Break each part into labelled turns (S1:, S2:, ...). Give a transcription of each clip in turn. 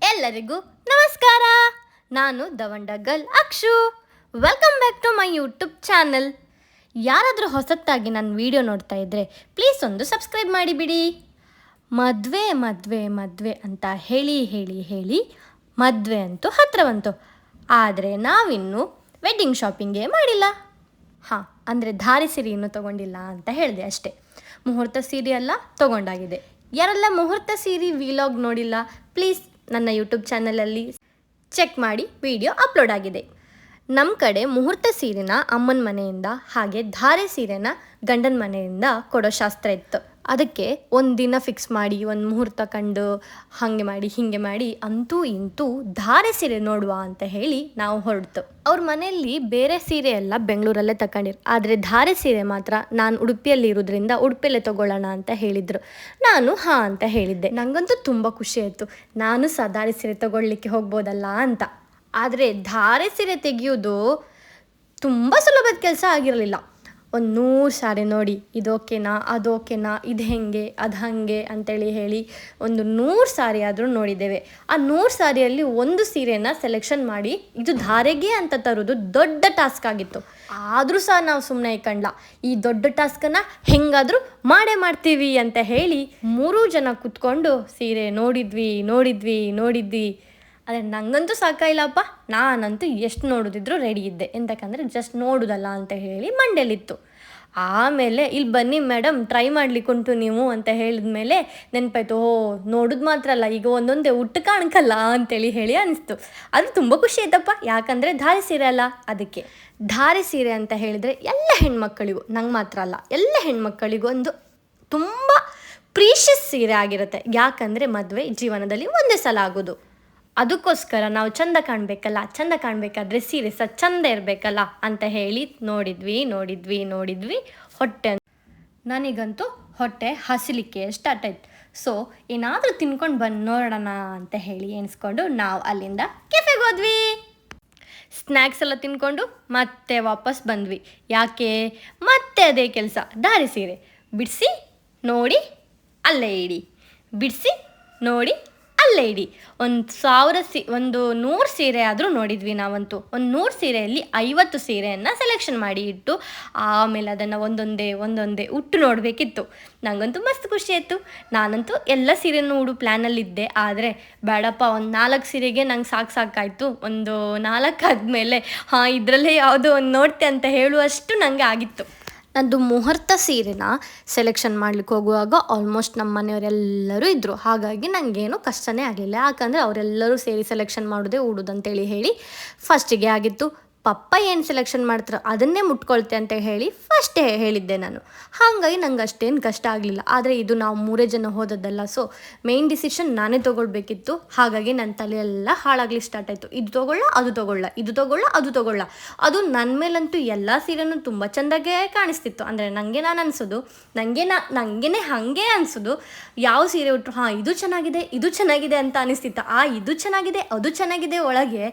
S1: ಎಲ್ಲರಿಗೂ ನಮಸ್ಕಾರ. ನಾನು ದವಂಡ girl Akshu. Welcome back to my YouTube channel. ಯಾರಾದರೂ ಹೊಸತಾಗಿ ನನ್ನ ವಿಡಿಯೋ ನೋಡ್ತಾ ಇದ್ದರೆ ಪ್ಲೀಸ್ ಒಂದು ಸಬ್ಸ್ಕ್ರೈಬ್ ಮಾಡಿಬಿಡಿ. ಮದುವೆ ಮದುವೆ ಮದುವೆ ಅಂತ ಹೇಳಿ ಹೇಳಿ ಹೇಳಿ ಮದುವೆ ಅಂತೂ ಹತ್ತಿರ ಬಂತು. ಆದರೆ ನಾವಿನ್ನೂ ವೆಡ್ಡಿಂಗ್ ಶಾಪಿಂಗೇ ಮಾಡಿಲ್ಲ. ಹಾಂ, ಅಂದರೆ ಧಾರೆ ಸೀರೆ ಇನ್ನೂ ತೊಗೊಂಡಿಲ್ಲ ಅಂತ ಹೇಳಿದೆ ಅಷ್ಟೇ. ಮುಹೂರ್ತ ಸೀರೆ ಎಲ್ಲ ತೊಗೊಂಡಾಗಿದೆ. ಯಾರೆಲ್ಲ ಮುಹೂರ್ತ ಸೀರೆ ವಿಲಾಗ್ ನೋಡಿಲ್ಲ, ಪ್ಲೀಸ್ ನನ್ನ ಯೂಟ್ಯೂಬ್ ಚಾನಲಲ್ಲಿ ಚೆಕ್ ಮಾಡಿ, ವಿಡಿಯೋ ಅಪ್ಲೋಡ್ ಆಗಿದೆ. ನಮ್ಮ ಕಡೆ ಮುಹೂರ್ತ ಸೀರೆನ ಅಮ್ಮನ ಮನೆಯಿಂದ ಹಾಗೆ ಧಾರೆ ಸೀರೆನ ಗಂಡನ ಮನೆಯಿಂದ ಕೊಡೋ ಶಾಸ್ತ್ರ ಇತ್ತು. ಅದಕ್ಕೆ ಒಂದು ದಿನ ಫಿಕ್ಸ್ ಮಾಡಿ ಒಂದು ಮುಹೂರ್ತ ಕಂಡು ಹಾಗೆ ಮಾಡಿ ಹೀಗೆ ಮಾಡಿ ಅಂತೂ ಇಂತೂ ಧಾರೆ ಸೀರೆ ನೋಡುವ ಅಂತ ಹೇಳಿ ನಾವು ಹೊರಡ್ತು. ಅವ್ರ ಮನೆಯಲ್ಲಿ ಬೇರೆ ಸೀರೆ ಎಲ್ಲ ಬೆಂಗಳೂರಲ್ಲೇ ತಗೊಂಡಿರು, ಆದರೆ ಧಾರೆ ಸೀರೆ ಮಾತ್ರ ನಾನು ಉಡುಪಿಯಲ್ಲಿ ಇರೋದ್ರಿಂದ ಉಡುಪಿಯಲ್ಲೇ ತೊಗೊಳ್ಳೋಣ ಅಂತ ಹೇಳಿದರು. ನಾನು ಹಾಂ ಅಂತ ಹೇಳಿದ್ದೆ. ನನಗಂತೂ ತುಂಬ ಖುಷಿ ಆಯಿತು, ನಾನು ಸಹ ಧಾರೆ ಸೀರೆ ತೊಗೊಳ್ಲಿಕ್ಕೆ ಹೋಗ್ಬೋದಲ್ಲ ಅಂತ. ಆದರೆ ಧಾರೆ ಸೀರೆ ತೆಗೆಯೋದು ತುಂಬ ಸುಲಭದ ಕೆಲಸ ಆಗಿರಲಿಲ್ಲ. ಒಂದು 100 ಸಾರಿ ನೋಡಿ, ಇದು ಓಕೆನಾ, ಅದು ಓಕೆನಾ, ಇದು ಹೆಂಗೆ, ಅದು ಹಾಗೆ ಅಂತೇಳಿ ಹೇಳಿ ಒಂದು 100 ಸಾರಿ ಆದರೂ ನೋಡಿದ್ದೇವೆ. ಆ 100 ಸಾರಿಯಲ್ಲಿ ಒಂದು ಸೀರೆನ ಸೆಲೆಕ್ಷನ್ ಮಾಡಿ ಇದು ಧಾರೆಗೆ ಅಂತ ತರೋದು ದೊಡ್ಡ ಟಾಸ್ಕ್ ಆಗಿತ್ತು. ಆದರೂ ಸಹ ನಾವು ಸುಮ್ಮನೆ ಇಕ್ಕಂಡ್ಲ, ಈ ದೊಡ್ಡ ಟಾಸ್ಕನ್ನು ಹೆಂಗಾದರೂ ಮಾಡೇ ಮಾಡ್ತೀವಿ ಅಂತ ಹೇಳಿ 3 ಜನ ಕೂತ್ಕೊಂಡು ಸೀರೆ ನೋಡಿದ್ವಿ. ಆದರೆ ನನಗಂತೂ ಸಾಕಾಯಿಲ್ಲಪ್ಪ. ನಾನಂತೂ ಎಷ್ಟು ನೋಡೋದಿದ್ರು ರೆಡಿ ಇದ್ದೆ, ಎಂತಕ್ಕಂದರೆ ಜಸ್ಟ್ ನೋಡೋದಲ್ಲ ಅಂತ ಹೇಳಿ ಮಂಡ್ಯಲ್ಲಿತ್ತು. ಆಮೇಲೆ ಇಲ್ಲಿ ಬನ್ನಿ ಮೇಡಮ್ ಟ್ರೈ ಮಾಡ್ಲಿಕ್ಕುಂಟು ನೀವು ಅಂತ ಹೇಳಿದ ಮೇಲೆ ನೆನಪಾಯ್ತು, ನೋಡೋದು ಮಾತ್ರ ಅಲ್ಲ, ಈಗ ಒಂದೊಂದೇ ಉಟ್ಟು ಕಾಣ್ಕಲ್ಲ ಅಂತೇಳಿ ಹೇಳಿ ಅನಿಸ್ತು. ಅದು ತುಂಬ ಖುಷಿ ಆಯ್ತಪ್ಪ, ಯಾಕಂದರೆ ಧಾರೆ ಸೀರೆ ಅಲ್ಲ. ಅದಕ್ಕೆ ಧಾರೆ ಸೀರೆ ಅಂತ ಹೇಳಿದರೆ ಎಲ್ಲ ಹೆಣ್ಮಕ್ಕಳಿಗೂ, ನಂಗೆ ಮಾತ್ರ ಅಲ್ಲ, ಎಲ್ಲ ಹೆಣ್ಮಕ್ಕಳಿಗೂ ಒಂದು ತುಂಬ ಪ್ರೀಷಿಯಸ್ ಸೀರೆ ಆಗಿರುತ್ತೆ. ಯಾಕಂದರೆ ಮದುವೆ ಜೀವನದಲ್ಲಿ ಒಂದೇ ಸಲ ಆಗೋದು. ಅದಕ್ಕೋಸ್ಕರ ನಾವು ಚಂದ ಕಾಣಬೇಕಲ್ಲ, ಚಂದ ಕಾಣಬೇಕಾದ್ರೆ ಸೀರೆ ಸಹ ಚಂದ ಇರಬೇಕಲ್ಲ ಅಂತ ಹೇಳಿ ನೋಡಿದ್ವಿ. ಹೊಟ್ಟೆ, ನನಗಂತೂ ಹೊಟ್ಟೆ ಹಸಿಲಿಕ್ಕೆ ಸ್ಟಾರ್ಟ್ ಆಯ್ತು. ಸೊ ಏನಾದರೂ ತಿನ್ಕೊಂಡು ಬಂದು ನೋಡೋಣ ಅಂತ ಹೇಳಿ ಎಣಿಸ್ಕೊಂಡು ನಾವು ಅಲ್ಲಿಂದ ಕೆಫೆಗೆ ಹೋದ್ವಿ. ಸ್ನ್ಯಾಕ್ಸ್ ಎಲ್ಲ ತಿನ್ಕೊಂಡು ಮತ್ತೆ ವಾಪಸ್ ಬಂದ್ವಿ. ಯಾಕೆ ಮತ್ತೆ ಅದೇ ಕೆಲಸ, ಧಾರೆ ಸೀರೆ ಬಿಡಿಸಿ ನೋಡಿ ಅಲ್ಲೇ ಇಡಿ, ಬಿಡಿಸಿ ನೋಡಿ ಅಲ್ಲೇ ಇಡಿ. ಒಂದು 100 ಸೀರೆ ಆದರೂ ನೋಡಿದ್ವಿ ನಾವಂತೂ. ಒಂದು 100 ಸೀರೆಯಲ್ಲಿ 50 ಸೀರೆಯನ್ನು ಸೆಲೆಕ್ಷನ್ ಮಾಡಿ ಇಟ್ಟು ಆಮೇಲೆ ಅದನ್ನು ಒಂದೊಂದೇ ಉಟ್ಟು ನೋಡಬೇಕಿತ್ತು. ನನಗಂತೂ ಮಸ್ತ್ ಖುಷಿ ಆಯಿತು. ನಾನಂತೂ ಎಲ್ಲ ಸೀರೆನೂ ಉಡು ಪ್ಲ್ಯಾನಲ್ಲಿದ್ದೆ. ಆದರೆ ಬೇಡಪ್ಪ, ಒಂದು 4 ಸೀರೆಗೆ ನಂಗೆ ಸಾಕಾಯಿತು. ಒಂದು 4 ಆದಮೇಲೆ ಇದರಲ್ಲೇ ಯಾವುದೋ ಒಂದು ನೋಡ್ತೆ ಅಂತ ಹೇಳುವಷ್ಟು ನನಗೆ ಆಗಿತ್ತು. ನಂದು ಮುಹೂರ್ತ ಸೀರೆನ ಸೆಲೆಕ್ಷನ್ ಮಾಡ್ಲಿಕ್ಕೆ ಹೋಗುವಾಗ ಆಲ್ಮೋಸ್ಟ್ ನಮ್ಮ ಮನೆಯವರೆಲ್ಲರೂ ಇದ್ದರು. ಹಾಗಾಗಿ ನನಗೇನು ಕಷ್ಟನೇ ಆಗಲಿಲ್ಲ, ಯಾಕಂದರೆ ಅವರೆಲ್ಲರೂ ಸೇರಿ ಸೆಲೆಕ್ಷನ್ ಮಾಡೋದೇ ಉಡೋದಂತೇಳಿ ಹೇಳಿ ಫಸ್ಟಿಗೆ ಆಗಿತ್ತು. ಪಪ್ಪ ಏನು ಸೆಲೆಕ್ಷನ್ ಮಾಡ್ತಾರೋ ಅದನ್ನೇ ಮುಟ್ಕೊಳ್ತೆ ಅಂತ ಹೇಳಿ ಫಸ್ಟೇ ಹೇಳಿದ್ದೆ ನಾನು. ಹಾಗಾಗಿ ನಂಗೆ ಅಷ್ಟೇನು ಕಷ್ಟ ಆಗಲಿಲ್ಲ. ಆದರೆ ಇದು ನಾವು 3 ಜನ ಹೋದದ್ದಲ್ಲ, ಸೊ ಮೇಯ್ನ್ ಡಿಸಿಷನ್ ನಾನೇ ತೊಗೊಳ್ಬೇಕಿತ್ತು. ಹಾಗಾಗಿ ನನ್ನ ತಲೆಯೆಲ್ಲ ಹಾಳಾಗ್ಲಿಕ್ಕೆ ಸ್ಟಾರ್ಟ್ ಆಯಿತು. ಇದು ತೊಗೊಳ್ಳ ಅದು ತೊಗೊಳ್ಳ. ಅದು ನನ್ನ ಮೇಲಂತೂ ಎಲ್ಲ ಸೀರೆನೂ ತುಂಬ ಚೆಂದಾಗೆ ಕಾಣಿಸ್ತಿತ್ತು. ಅಂದರೆ ನನಗೆ ಅನಿಸೋದು, ನನಗೇ ಹಾಗೆ ಅನಿಸೋದು, ಯಾವ ಸೀರೆ ಉಟ್ಟರು ಇದು ಚೆನ್ನಾಗಿದೆ ಅಂತ ಅನಿಸ್ತಿತ್ತು. ಇದು ಚೆನ್ನಾಗಿದೆ ಅದು ಚೆನ್ನಾಗಿದೆ ಒಳಗೆ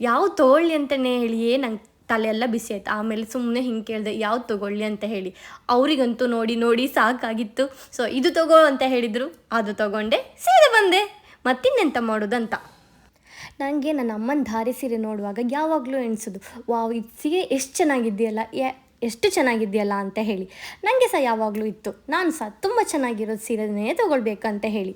S1: ಯಾವ್ದು ತೊಗೊಳ್ಳಿ ಅಂತಲೇ ಹೇಳಿಯೇ ನಂಗೆ ತಲೆಯೆಲ್ಲ ಬಿಸಿ ಆಯ್ತು. ಆಮೇಲೆ ಸುಮ್ಮನೆ ಹಿಂಗೆ ಕೇಳಿದೆ ಯಾವ್ದು ತೊಗೊಳ್ಳಿ ಅಂತ ಹೇಳಿ. ಅವರಿಗಂತೂ ನೋಡಿ ಸಾಕಾಗಿತ್ತು. ಸೊ ಇದು ತೊಗೋ ಅಂತ ಹೇಳಿದರು, ಅದು ತೊಗೊಂಡೆ, ಸೀರೆ ಬಂದೆ, ಮತ್ತಿನ್ನೆಂತ ಮಾಡೋದಂತ. ನನಗೆ ನನ್ನ ಅಮ್ಮನ ಧಾರೆ ಸೀರೆ ನೋಡುವಾಗ ಯಾವಾಗಲೂ ಎಣಿಸೋದು, ವಾವ್ ಇದು ಸೀರೆ ಎಷ್ಟು ಚೆನ್ನಾಗಿದೆಯಲ್ಲ ಅಂತ ಹೇಳಿ. ನನಗೆ ಸಹ ಯಾವಾಗಲೂ ಇತ್ತು, ನಾನು ಸಹ ತುಂಬ ಚೆನ್ನಾಗಿರೋ ಸೀರೆನೇ ತೊಗೊಳ್ಬೇಕಂತ ಹೇಳಿ.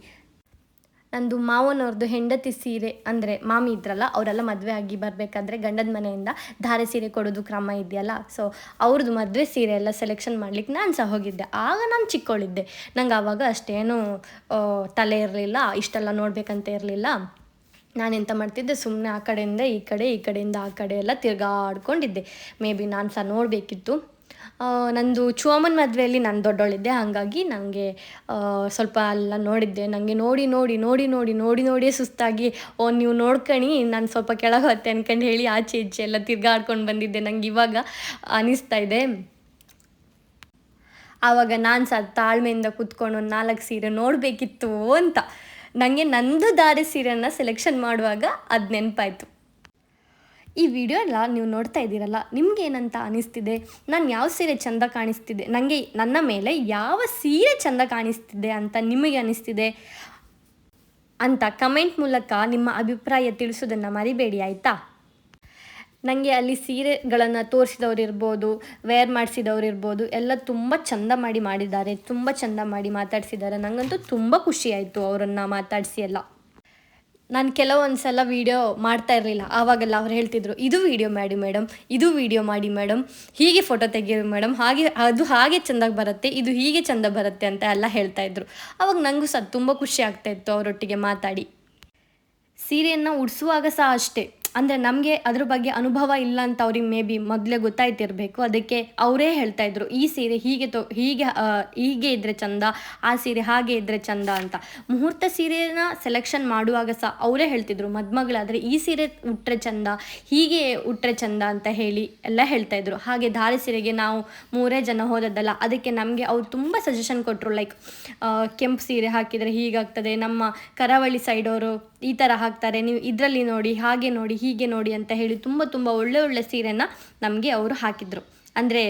S1: ನಂದು ಮಾವನವ್ರದ್ದು ಹೆಂಡತಿ ಸೀರೆ, ಅಂದರೆ ಮಾಮಿ ಇದ್ರಲ್ಲ, ಅವರೆಲ್ಲ ಮದುವೆ ಆಗಿ ಬರಬೇಕಾದ್ರೆ ಗಂಡನ ಮನೆಯಿಂದ ಧಾರೆ ಸೀರೆ ಕೊಡೋದು ಕ್ರಮ ಇದೆಯಲ್ಲ. ಸೊ ಅವ್ರದ್ದು ಮದುವೆ ಸೀರೆ ಎಲ್ಲ ಸೆಲೆಕ್ಷನ್ ಮಾಡ್ಲಿಕ್ಕೆ ನಾನು ಸಹ ಹೋಗಿದ್ದೆ. ಆಗ ನಾನು ಚಿಕ್ಕವಳಿದ್ದೆ, ನಂಗೆ ಆವಾಗ ಅಷ್ಟೇನು ತಲೆ ಇರಲಿಲ್ಲ, ಇಷ್ಟೆಲ್ಲ ನೋಡಬೇಕಂತ ಇರಲಿಲ್ಲ. ನಾನೆಂತ ಮಾಡ್ತಿದ್ದೆ, ಸುಮ್ಮನೆ ಆ ಕಡೆಯಿಂದ ಈ ಕಡೆಯಿಂದ ಆ ಕಡೆ ಎಲ್ಲ ತಿರ್ಗಾಡ್ಕೊಂಡಿದ್ದೆ. ಮೇ ಬಿ ನಾನು ಸಹ ನೋಡಬೇಕಿತ್ತು. ನಂದು ಚುವಮ್ಮನ ಮದುವೆಯಲ್ಲಿ ನಾನು ದೊಡ್ಡವಳಿದ್ದೆ, ಹಾಗಾಗಿ ನನಗೆ ಸ್ವಲ್ಪ ಎಲ್ಲ ನೋಡಿದ್ದೆ. ನನಗೆ ನೋಡಿಯೇ ಸುಸ್ತಾಗಿ, ನೀವು ನೋಡ್ಕಣಿ, ನಾನು ಸ್ವಲ್ಪ ಕೆಳಗೆ ಹೊತ್ತೆ ಅನ್ಕೊಂಡು ಹೇಳಿ ಆಚೆ ಈಚೆ ಎಲ್ಲ ತಿರ್ಗಾಡ್ಕೊಂಡು ಬಂದಿದ್ದೆ. ನಂಗೆ ಇವಾಗ ಅನಿಸ್ತಾ ಇದೆ. ಆವಾಗ ನಾನು ಸಹ ತಾಳ್ಮೆಯಿಂದ ಕೂತ್ಕೊಂಡು ಒಂದು 4 ಸೀರೆ ನೋಡಬೇಕಿತ್ತು ಅಂತ. ನನಗೆ ನಂದು ಧಾರೆ ಸೀರೆಯನ್ನು ಸೆಲೆಕ್ಷನ್ ಮಾಡುವಾಗ ಅದು ನೆನಪಾಯಿತು. ಈ ವಿಡಿಯೋ ಎಲ್ಲ ನೀವು ನೋಡ್ತಾ ಇದ್ದೀರಲ್ಲ, ನಿಮಗೇನಂತ ಅನಿಸ್ತಿದೆ? ನಾನು ಯಾವ ಸೀರೆ ಚೆಂದ ಕಾಣಿಸ್ತಿದೆ, ನನ್ನ ಮೇಲೆ ಯಾವ ಸೀರೆ ಚೆಂದ ಕಾಣಿಸ್ತಿದೆ ಅಂತ ನಿಮಗೆ ಅನಿಸ್ತಿದೆ? ಅಂತ ಕಮೆಂಟ್ ಮೂಲಕ ನಿಮ್ಮ ಅಭಿಪ್ರಾಯ ತಿಳಿಸೋದನ್ನು ಮರಿಬೇಡಿ ಆಯಿತಾ. ನನಗೆ ಅಲ್ಲಿ ಸೀರೆಗಳನ್ನು ತೋರಿಸಿದವರಿರ್ಬೋದು, ವೇರ್ ಮಾಡಿಸಿದವರಿರ್ಬೋದು, ಎಲ್ಲ ತುಂಬ ಚಂದ ಮಾಡಿದ್ದಾರೆ, ತುಂಬ ಚಂದ ಮಾಡಿ ಮಾತಾಡಿಸಿದ್ದಾರೆ. ನನಗಂತೂ ತುಂಬ ಖುಷಿಯಾಯಿತು ಅವರನ್ನು ಮಾತಾಡಿಸಿ ಎಲ್ಲ. ನಾನು ಕೆಲವೊಂದು ಸಲ ವೀಡಿಯೋ ಮಾಡ್ತಾ ಇರಲಿಲ್ಲ, ಆವಾಗೆಲ್ಲ ಅವ್ರು ಹೇಳ್ತಿದ್ರು, ಇದು ವೀಡಿಯೋ ಮಾಡಿ ಮೇಡಮ್, ಇದು ವೀಡಿಯೋ ಮಾಡಿ ಮೇಡಮ್, ಹೀಗೆ ಫೋಟೋ ತೆಗೀರಿ ಮೇಡಮ್, ಹಾಗೆ ಚೆಂದಾಗಿ ಬರುತ್ತೆ, ಇದು ಹೀಗೆ ಚೆಂದ ಬರುತ್ತೆ ಅಂತ ಎಲ್ಲ ಹೇಳ್ತಾಯಿದ್ರು. ಆವಾಗ ನನಗೂ ಸಹ ತುಂಬ ಖುಷಿ ಆಗ್ತಾಯಿತ್ತು ಅವರೊಟ್ಟಿಗೆ ಮಾತಾಡಿ. ಸೀರೆಯನ್ನು ಉಡಿಸುವಾಗ ಸಹ ಅಷ್ಟೇ, ಅಂದರೆ ನಮಗೆ ಅದ್ರ ಬಗ್ಗೆ ಅನುಭವ ಇಲ್ಲ ಅಂತ ಅವ್ರಿಗೆ ಮೇ ಬಿ ಮೊದಲೇ ಗೊತ್ತಾಯ್ತಿರಬೇಕು. ಅದಕ್ಕೆ ಅವರೇ ಹೇಳ್ತಾಯಿದ್ರು, ಈ ಸೀರೆ ಹೀಗೆ ಇದ್ದರೆ ಚಂದ, ಆ ಸೀರೆ ಹಾಗೆ ಇದ್ದರೆ ಚಂದ ಅಂತ. ಮುಹೂರ್ತ ಸೀರೆನ ಸೆಲೆಕ್ಷನ್ ಮಾಡುವಾಗ ಸಹ ಅವರೇ ಹೇಳ್ತಿದ್ರು, ಮದುಮಗಳಾದರೆ ಈ ಸೀರೆ ಉಟ್ಟರೆ ಚಂದ, ಹೀಗೆ ಉಟ್ಟರೆ ಚಂದ ಅಂತ ಹೇಳಿ ಎಲ್ಲ ಹೇಳ್ತಾಯಿದ್ರು. ಹಾಗೆ ಧಾರೆ ಸೀರೆಗೆ ನಾವು 3 ಜನ ಹೋದದ್ದಲ್ಲ, ಅದಕ್ಕೆ ನಮಗೆ ಅವ್ರು ತುಂಬ ಸಜೆಷನ್ ಕೊಟ್ಟರು. ಲೈಕ್ ಕೆಂಪು ಸೀರೆ ಹಾಕಿದರೆ ಹೀಗಾಗ್ತದೆ, ನಮ್ಮ ಕರಾವಳಿ ಸೈಡವರು ಈ ಥರ ಹಾಕ್ತಾರೆ, ನೀವು ಇದರಲ್ಲಿ ನೋಡಿ, ಹಾಗೆ ನೋಡಿ, ಹೀಗೆ ನೋಡಿ ಅಂತ ಹೇಳಿ ತುಂಬ ಒಳ್ಳೆ ಸೀರೆನ ನಮಗೆ ಅವರು ಹಾಕಿದರು, ಅಂದರೆ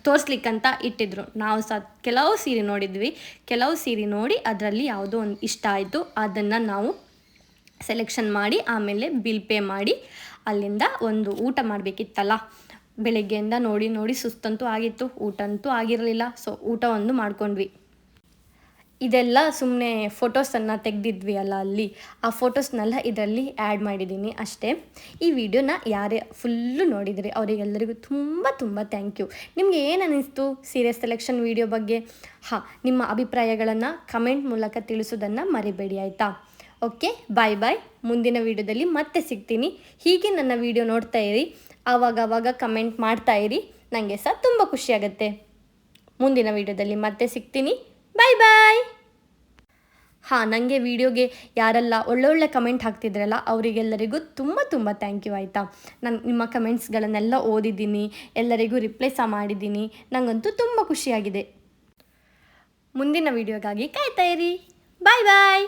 S1: ತೋರಿಸ್ಲಿಕ್ಕಂತ ಇಟ್ಟಿದ್ರು. ನಾವು ಸಹ ಕೆಲವು ಸೀರೆ ನೋಡಿದ್ವಿ, ಕೆಲವು ಸೀರೆ ನೋಡಿ ಅದರಲ್ಲಿ ಯಾವುದೋ ಒಂದು ಇಷ್ಟ ಆಯಿತು, ಅದನ್ನು ನಾವು ಸೆಲೆಕ್ಷನ್ ಮಾಡಿ ಆಮೇಲೆ ಬಿಲ್ ಪೇ ಮಾಡಿ ಅಲ್ಲಿಂದ ಒಂದು ಊಟ ಮಾಡಬೇಕಿತ್ತಲ್ಲ. ಬೆಳಗ್ಗೆಯಿಂದ ನೋಡಿ ಸುಸ್ತಂತೂ ಆಗಿತ್ತು, ಊಟ ಅಂತೂ ಆಗಿರಲಿಲ್ಲ. ಸೊ ಊಟ ಒಂದು ಮಾಡ್ಕೊಂಡ್ವಿ. ಇದೆಲ್ಲ ಸುಮ್ಮನೆ ಫೋಟೋಸನ್ನು ತೆಗೆದಿದ್ವಿ ಅಲ್ಲ ಅಲ್ಲಿ, ಆ ಫೋಟೋಸ್ನೆಲ್ಲ ಇದರಲ್ಲಿ ಆ್ಯಡ್ ಮಾಡಿದ್ದೀನಿ ಅಷ್ಟೇ. ಈ ವಿಡಿಯೋನ ಯಾರೇ ಫುಲ್ಲು ನೋಡಿದ್ರಿ ಅವರಿಗೆಲ್ಲರಿಗೂ ತುಂಬ ಥ್ಯಾಂಕ್ ಯು. ನಿಮಗೆ ಏನು ಅನ್ನಿಸ್ತು ಸೀರೆ ಸೆಲೆಕ್ಷನ್ ವಿಡಿಯೋ ಬಗ್ಗೆ? ನಿಮ್ಮ ಅಭಿಪ್ರಾಯಗಳನ್ನು ಕಮೆಂಟ್ ಮೂಲಕ ತಿಳಿಸೋದನ್ನು ಮರಿಬೇಡಿ ಆಯಿತಾ. ಓಕೆ, ಬಾಯ್. ಮುಂದಿನ ವಿಡಿಯೋದಲ್ಲಿ ಮತ್ತೆ ಸಿಗ್ತೀನಿ. ಹೀಗೆ ನನ್ನ ವಿಡಿಯೋ ನೋಡ್ತಾ ಇರಿ, ಆವಾಗ ಕಮೆಂಟ್ ಮಾಡ್ತಾ ಇರಿ, ನನಗೆ ಸಹ ತುಂಬ ಖುಷಿಯಾಗತ್ತೆ. ಮುಂದಿನ ವಿಡಿಯೋದಲ್ಲಿ ಮತ್ತೆ ಸಿಗ್ತೀನಿ. ಬಾಯ್. ನನಗೆ ವಿಡಿಯೋಗೆ ಯಾರೆಲ್ಲ ಒಳ್ಳೊಳ್ಳೆ ಕಮೆಂಟ್ ಹಾಕ್ತಿದ್ರಲ್ಲ ಅವರಿಗೆಲ್ಲರಿಗೂ ತುಂಬ ಥ್ಯಾಂಕ್ ಯು ಆಯಿತಾ. ನಾನು ನಿಮ್ಮ ಕಮೆಂಟ್ಸ್ಗಳನ್ನೆಲ್ಲ ಓದಿದ್ದೀನಿ, ಎಲ್ಲರಿಗೂ ರಿಪ್ಲೈ ಸಹ ಮಾಡಿದ್ದೀನಿ. ನನಗಂತೂ ತುಂಬ ಖುಷಿಯಾಗಿದೆ. ಮುಂದಿನ ವಿಡಿಯೋಗಾಗಿ ಕಾಯ್ತಾ ಇರಿ. ಬಾಯ್.